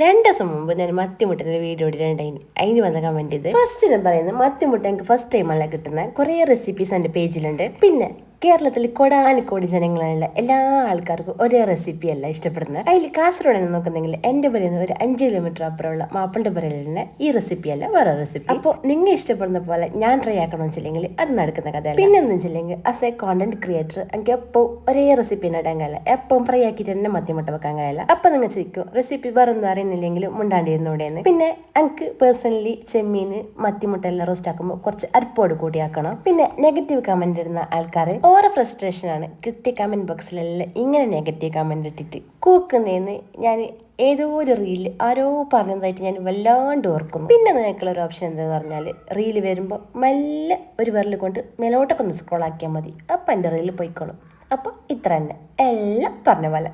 2 ദിവസം മുമ്പ് ഞാൻ മത്തിമുട്ടൻ്റെ വീഡിയോ ഇടണ്ടായിന്. അതിന് വന്ന കമൻറ്റ് ചെയ്ത് ഫസ്റ്റ് ഞാൻ പറയുന്നത് മത്തിമുട്ട എനിക്ക് ഫസ്റ്റ് ടൈമല്ല കിട്ടുന്ന കുറേ റെസിപ്പീസ് എൻ്റെ പേജിലുണ്ട്. പിന്നെ കേരളത്തിൽ കോടാനുകോടി ജനങ്ങളുള്ള എല്ലാ ആൾക്കാർക്കും ഒരേ റെസിപ്പി അല്ല ഇഷ്ടപ്പെടുന്നത്. അതിൽ കാസർഗോഡ് നോക്കുന്നെങ്കിൽ എൻ്റെ പറയുന്ന ഒരു 5 കിലോമീറ്റർ അപ്പുറമുള്ള മാപ്പൻ്റെ പറയിൽ തന്നെ ഈ റെസിപ്പി അല്ല വേറെ റെസിപ്പി. അപ്പോൾ നിങ്ങൾ ഇഷ്ടപ്പെടുന്ന പോലെ ഞാൻ ട്രൈ ആക്കണമെന്ന് വെച്ചില്ലെങ്കിൽ അത് നടക്കുന്ന കഥയല്ല. പിന്നെ എന്ന് വെച്ചില്ലെങ്കിൽ ആസ് എ കോണ്ടന്റ് ക്രിയേറ്റർ എനിക്ക് എപ്പോൾ ഒരേ റെസിപ്പി ഇടാൻ കഴിയില്ല. എപ്പം ഫ്രൈ ആക്കിയിട്ട് തന്നെ മത്തിമുട്ട വെക്കാൻ കഴിയില്ല. അപ്പം നിങ്ങൾ ചോദിക്കും റെസിപ്പി വേറെ ഒന്നും അറിയുന്നില്ലെങ്കിലും മുണ്ടാണ്ടിരുന്നൂടെയെന്ന്. പിന്നെ എനിക്ക് പേഴ്സണലി ചെമ്മീൻ മത്തിമുട്ട എല്ലാം റോസ്റ്റ് ആക്കുമ്പോൾ കുറച്ച് അരിപ്പോട് കൂടി ആക്കണം. പിന്നെ നെഗറ്റീവ് കമന്റ് ഇടുന്ന ആൾക്കാർ ഓരോ ഫ്രസ്ട്രേഷനാണ്. കിട്ടിയ കമന്റ് ബോക്സിലെല്ലാം ഇങ്ങനെ നെഗറ്റീവ് കമന്റ് ഇട്ടിട്ട് കൂക്കുന്നതെന്ന് ഞാൻ ഏതോ ഒരു റീല് ആരോ പറഞ്ഞതായിട്ട് ഞാൻ വല്ലാണ്ട് ഓർക്കുന്നു. പിന്നെ നിങ്ങൾക്കുള്ള ഒരു ഓപ്ഷൻ എന്താന്ന് പറഞ്ഞാൽ റീല് വരുമ്പോൾ മെല്ലെ ഒരു വിരൽ കൊണ്ട് മേലോട്ടൊക്കെ ഒന്ന് സ്ക്രോൾ ആക്കിയാൽ മതി. അപ്പം എൻ്റെ റീല് പോയിക്കോളും. അപ്പോൾ ഇത്ര തന്നെ എല്ലാം പറഞ്ഞ പോലെ.